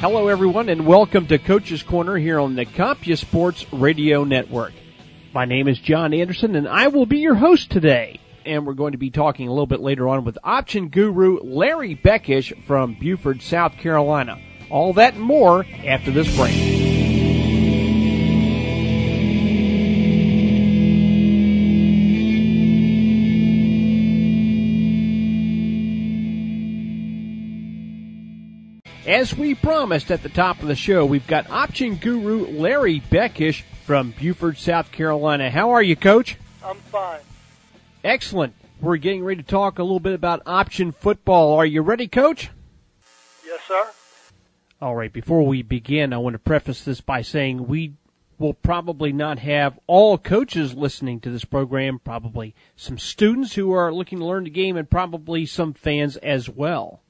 Hello, everyone, and welcome to Coach's Corner here on the CompuSports Radio Network. My name is John Anderson, and I will be your host today. And we're going to be talking a little bit later on with option guru Larry Beckish from Beaufort, South Carolina. All that and more after this break. As we promised at the top of the show, we've got option guru Larry Beckish from Beaufort, South Carolina. How are you, Coach? I'm fine. Excellent. We're getting ready to talk a little bit about option football. Are you ready, Coach? Yes, sir. All right. Before we begin, I want to preface this by saying we will probably not have all coaches listening to this program, probably some students who are looking to learn the game, and probably some fans as well.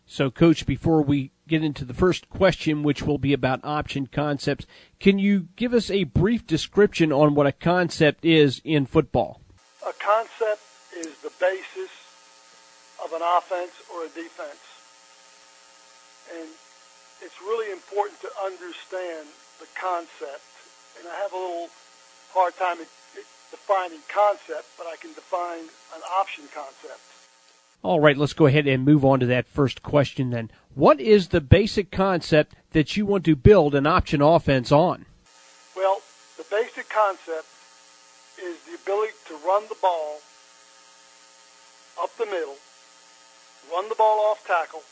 So, Coach, before we get into the first question, which will be about option concepts, can you give us a brief description on what a concept is in football? A concept is the basis of an offense or a defense. And it's really important to understand the concept. And I have a little hard time defining concept, but I can define an option concept. All right, let's go ahead and move on to that first question then. What is the basic concept that you want to build an option offense on? Well, the basic concept is the ability to run the ball up the middle, run the ball off tackle,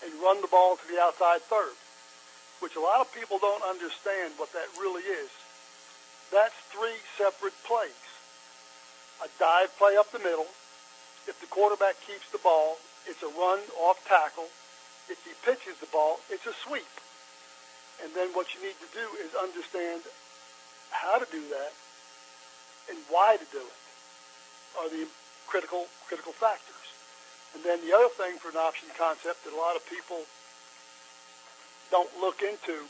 and run the ball to the outside third, which a lot of people don't understand what that really is. That's three separate plays. A dive play up the middle. If the quarterback keeps the ball, it's a run off tackle. If he pitches the ball, it's a sweep. And then what you need to do is understand how to do that and why to do it are the critical factors. And then the other thing for an option concept that a lot of people don't look into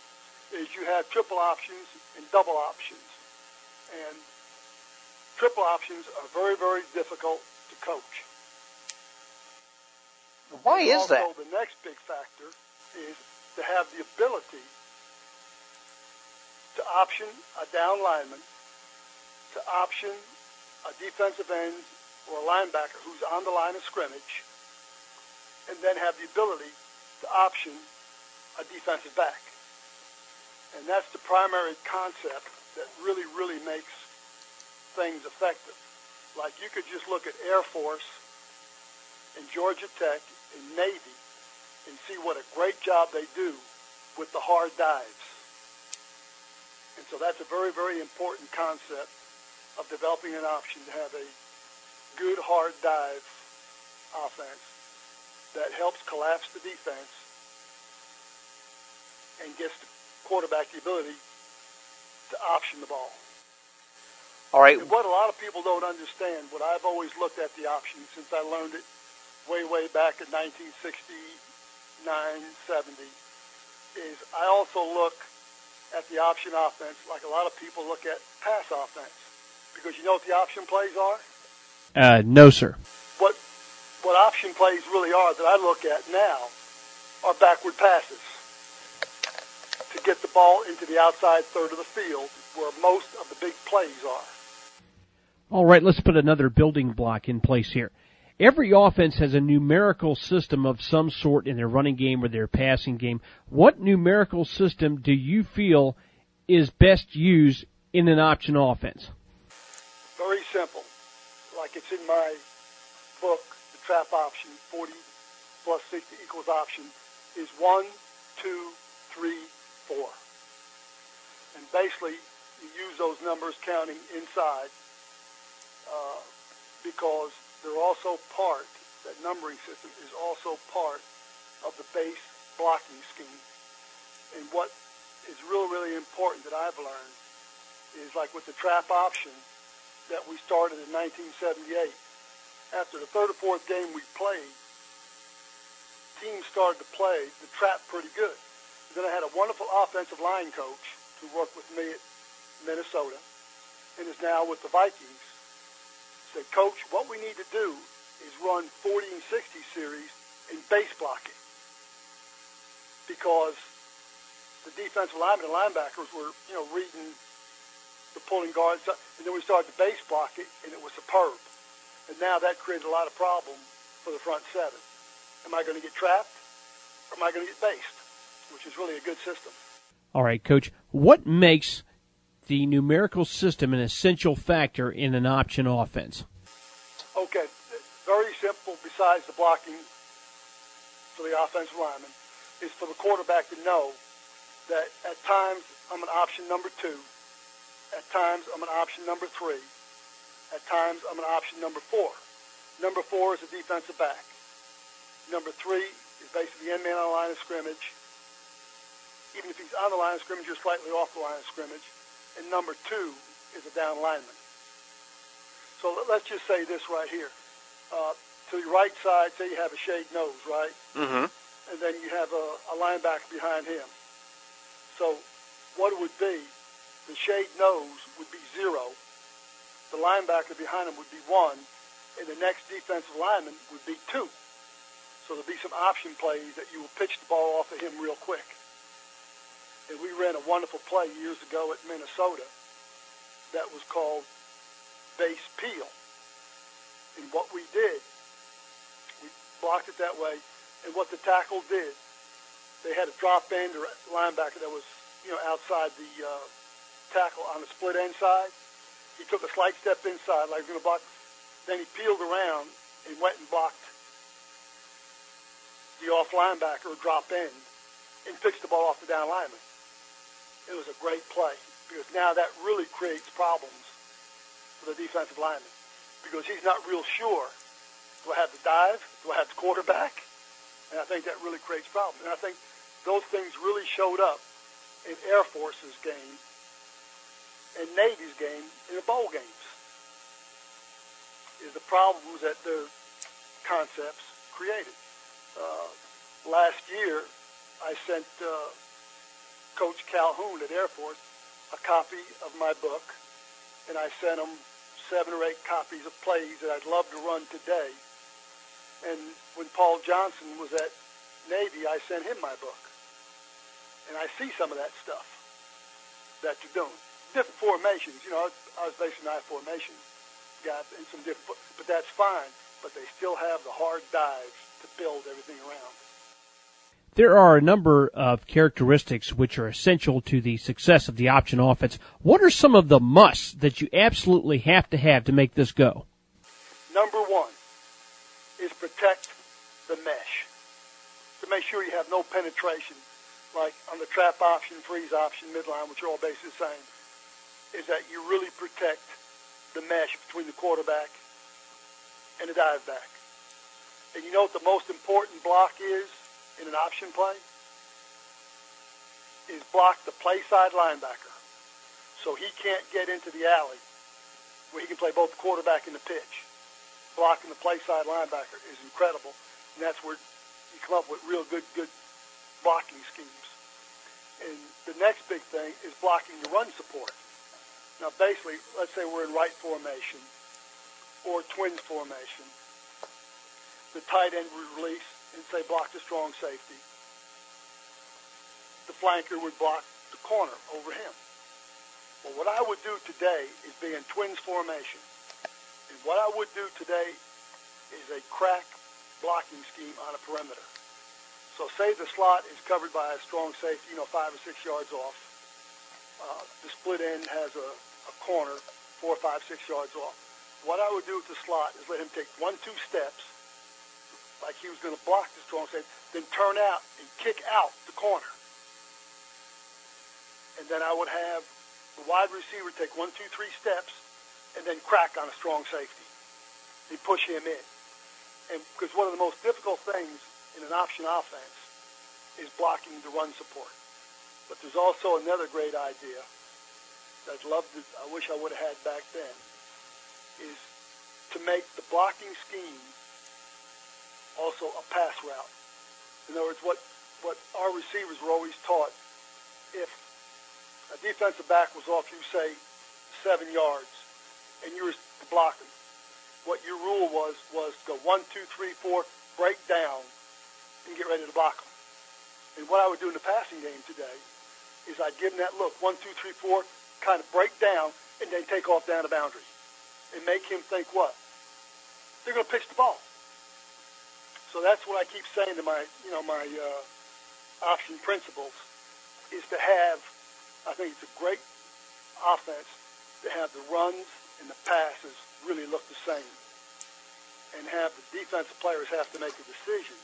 is you have triple options and double options. And triple options are very, very difficult to coach. Why is that? Also, the next big factor is to have the ability to option a down lineman, to option a defensive end or a linebacker who's on the line of scrimmage, and then have the ability to option a defensive back. And that's the primary concept that really, really makes things effective. Like you could just look at Air Force and Georgia Tech and Navy and see what a great job they do with the hard dives. And so that's a very, very important concept of developing an option to have a good hard dive offense that helps collapse the defense and gives the quarterback the ability to option the ball. All right. And what a lot of people don't understand, what I've always looked at the option since I learned it way back in 1969, 70, is I also look at the option offense like a lot of people look at pass offense. Because you know what the option plays are? No, sir. What option plays really are that I look at now are backward passes to get the ball into the outside third of the field where most of the big plays are. All right, let's put another building block in place here. Every offense has a numerical system of some sort in their running game or their passing game. What numerical system do you feel is best used in an option offense? Very simple. Like it's in my book, The Trap Option, 40 plus 60 equals option, is 1, 2, 3, 4. And basically, you use those numbers counting inside because they're also part, that numbering system is also part of the base blocking scheme. And what is really, really important that I've learned is like with the trap option that we started in 1978. After the third or fourth game we played, teams started to play the trap pretty good. Then I had a wonderful offensive line coach who worked with me at Minnesota and is now with the Vikings. Said, Coach, what we need to do is run 40 and 60 series in base blocking. because the defensive linemen and linebackers were, reading the pulling guards, and then we started to base block it, and it was superb. And now that created a lot of problem for the front seven. Am I going to get trapped, or am I going to get based, which is really a good system. All right, Coach, what makes the numerical system an essential factor in an option offense? Okay, very simple besides the blocking for the offensive lineman is for the quarterback to know that at times I'm an option number 2, at times I'm an option number 3, at times I'm an option number 4. Number 4 is a defensive back. Number 3 is basically the end man on the line of scrimmage. Even if he's on the line of scrimmage, you're slightly off the line of scrimmage. And number 2 is a down lineman. So let's just say this right here. To your right side, say you have a shade nose, right? Mm-hmm. And then you have a linebacker behind him. So what it would be, the shade nose would be 0. The linebacker behind him would be 1. And the next defensive lineman would be 2. So there'll be some option plays that you will pitch the ball off of him real quick. And we ran a wonderful play years ago at Minnesota that was called base peel. And what we did, we blocked it that way. And what the tackle did, they had a drop end or linebacker that was, outside the tackle on the split end side. He took a slight step inside, like he was going to block. Then he peeled around and went and blocked the off linebacker or drop end and pitched the ball off the down lineman. It was a great play because now that really creates problems for the defensive lineman because he's not real sure. Do I have the dive? Do I have the quarterback? And I think that really creates problems. And I think those things really showed up in Air Force's game and Navy's game in the bowl games. Is the problems that the concepts created. Last year, I sent Coach Calhoun at Air Force a copy of my book, and I sent him 7 or 8 copies of plays that I'd love to run today. And when Paul Johnson was at Navy, I sent him my book. And I see some of that stuff that you're doing. Different formations. I was basically not a formation guy in some different, but that's fine. But they still have the hard dives to build everything around. There are a number of characteristics which are essential to the success of the option offense. What are some of the musts that you absolutely have to make this go? Number 1 is protect the mesh. To make sure you have no penetration, like on the trap option, freeze option, midline, which are all basically the same, is that you really protect the mesh between the quarterback and the dive back. And you know what the most important block is in an option play? Is block the play side linebacker. So he can't get into the alley where he can play both the quarterback and the pitch. Blocking the play side linebacker is incredible. And that's where you come up with real good blocking schemes. And the next big thing is blocking the run support. Now basically, let's say we're in right formation or twins formation. The tight end would release and say block the strong safety. The flanker would block the corner over him. Well, what I would do today is be in twins formation. And what I would do today is a crack blocking scheme on a perimeter. So say the slot is covered by a strong safety, 5 or 6 yards off. The split end has a corner 4, 5, 6 yards off. What I would do with the slot is let him take 1, 2 steps, like he was going to block the strong safety, then turn out and kick out the corner. And then I would have the wide receiver take 1, 2, 3 steps, and then crack on a strong safety. And push him in. And because one of the most difficult things in an option offense is blocking the run support. But there's also another great idea that I wish I would have had back then, is to make the blocking scheme also a pass route. In other words, what our receivers were always taught, if a defensive back was off you, say, 7 yards, and you were to block him, what your rule was go 1, 2, 3, 4, break down, and get ready to block him. And what I would do in the passing game today is I'd give them that look, 1, 2, 3, 4, kind of break down, and then take off down the boundary. And make him think what? They're going to pitch the ball. So that's what I keep saying to my option principles is to have, I think it's a great offense to have the runs and the passes really look the same and have the defensive players have to make a decision.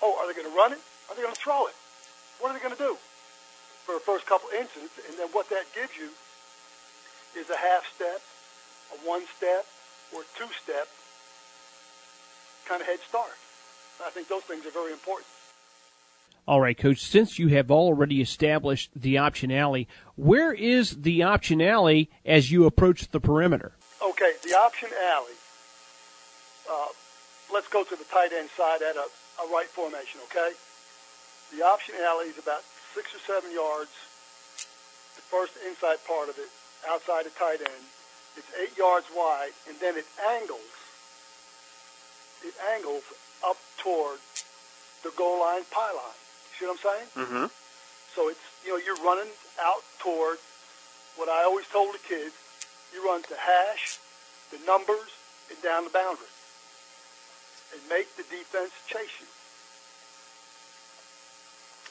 Are they going to run it? Are they going to throw it? What are they going to do for the first couple instances? And then what that gives you is a half step, a 1 step, or 2 step kind of head start. I think those things are very important. All right, Coach, since you have already established the option alley, where is the option alley as you approach the perimeter? Okay, the option alley, let's go to the tight end side at a right formation, okay? The option alley is about 6 or 7 yards, the first inside part of it, outside the tight end. It's 8 yards wide, and then it angles up toward the goal line pylon. See what I'm saying? Mm-hmm. So it's, you're running out toward what I always told the kids, you run to hash, the numbers, and down the boundary. And make the defense chase you.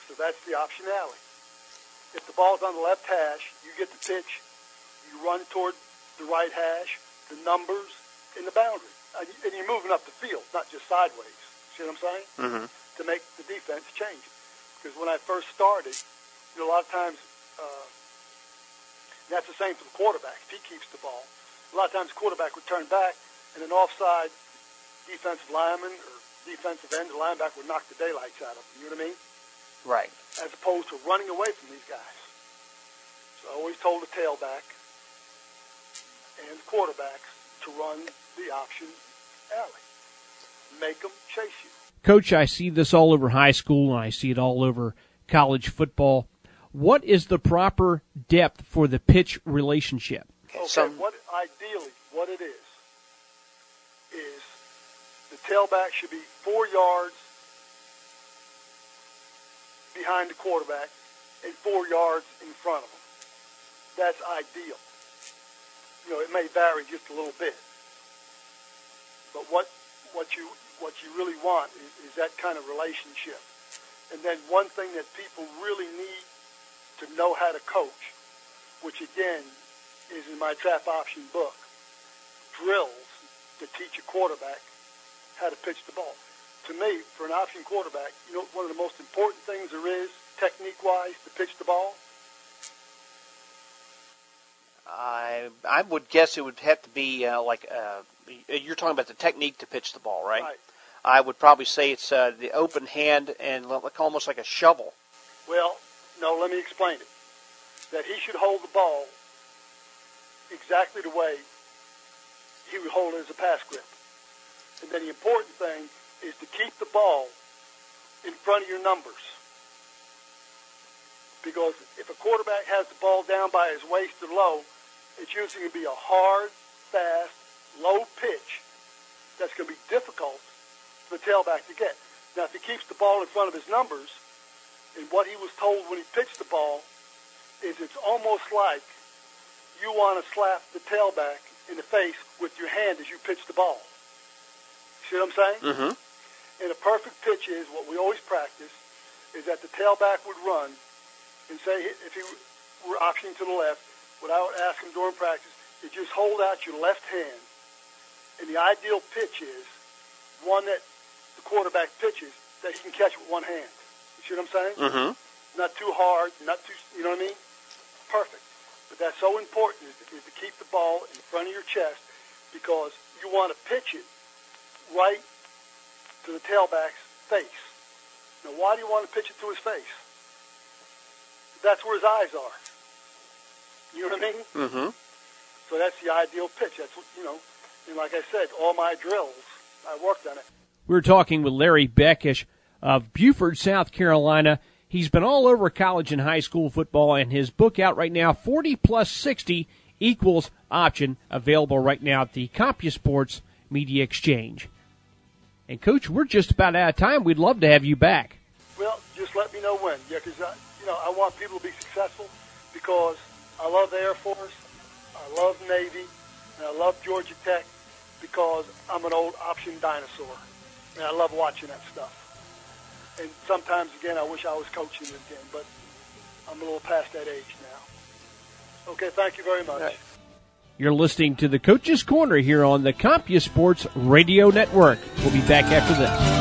So that's the option alley. If the ball's on the left hash, you get the pitch, you run toward the right hash, the numbers, and the boundary. And you're moving up the field, not just sideways. See what I'm saying? Mm-hmm. To make the defense change. Because when I first started, a lot of times, that's the same for the quarterback. If he keeps the ball, a lot of times the quarterback would turn back, and an offside defensive lineman or defensive end, the linebacker would knock the daylights out of him. You know what I mean? Right. As opposed to running away from these guys. So I always told the tailback and the quarterbacks to run the option alley. Make them chase you. Coach, I see this all over high school, and I see it all over college football. What is the proper depth for the pitch relationship? Okay, what it is the tailback should be 4 yards behind the quarterback and 4 yards in front of him. That's ideal. It may vary just a little bit. But what you really want is that kind of relationship. And then one thing that people really need to know how to coach, which again is in my trap option book, drills to teach a quarterback how to pitch the ball. To me, for an option quarterback, one of the most important things there is, technique-wise, to pitch the ball? I would guess it would have to be you're talking about the technique to pitch the ball, right? Right. I would probably say it's the open hand and almost like a shovel. Well, no, let me explain it. That he should hold the ball exactly the way he would hold it as a pass grip. And then the important thing is to keep the ball in front of your numbers. Because if a quarterback has the ball down by his waist or low, it's usually going to be a hard, fast, low pitch that's going to be difficult for the tailback to get. Now, if he keeps the ball in front of his numbers, and what he was told when he pitched the ball is it's almost like you want to slap the tailback in the face with your hand as you pitch the ball. See what I'm saying? Mm-hmm. And a perfect pitch is, what we always practice, is that the tailback would run and say, if he were optioning to the left, what I would ask him during practice is just hold out your left hand. And the ideal pitch is one that the quarterback pitches that he can catch with one hand. You see what I'm saying? Mm-hmm. Not too hard, not too, you know what I mean? Perfect. But that's so important is to keep the ball in front of your chest because you want to pitch it right to the tailback's face. Now, why do you want to pitch it to his face? That's where his eyes are. You know what I mean? Mm-hmm. So that's the ideal pitch. That's what, and like I said, all my drills, I worked on it. We're talking with Larry Beckish of Beaufort, South Carolina. He's been all over college and high school football, and his book out right now, 40 plus 60 equals option, available right now at the CompuSports Media Exchange. And, Coach, we're just about out of time. We'd love to have you back. Well, just let me know when. Yeah, because I want people to be successful because I love the Air Force, I love Navy, and I love Georgia Tech because I'm an Ol Option Dinosaur, and I love watching that stuff. And sometimes, again, I wish I was coaching it again, but I'm a little past that age now. Okay, thank you very much. You're listening to the Coach's Corner here on the CompuSports Radio Network. We'll be back after this.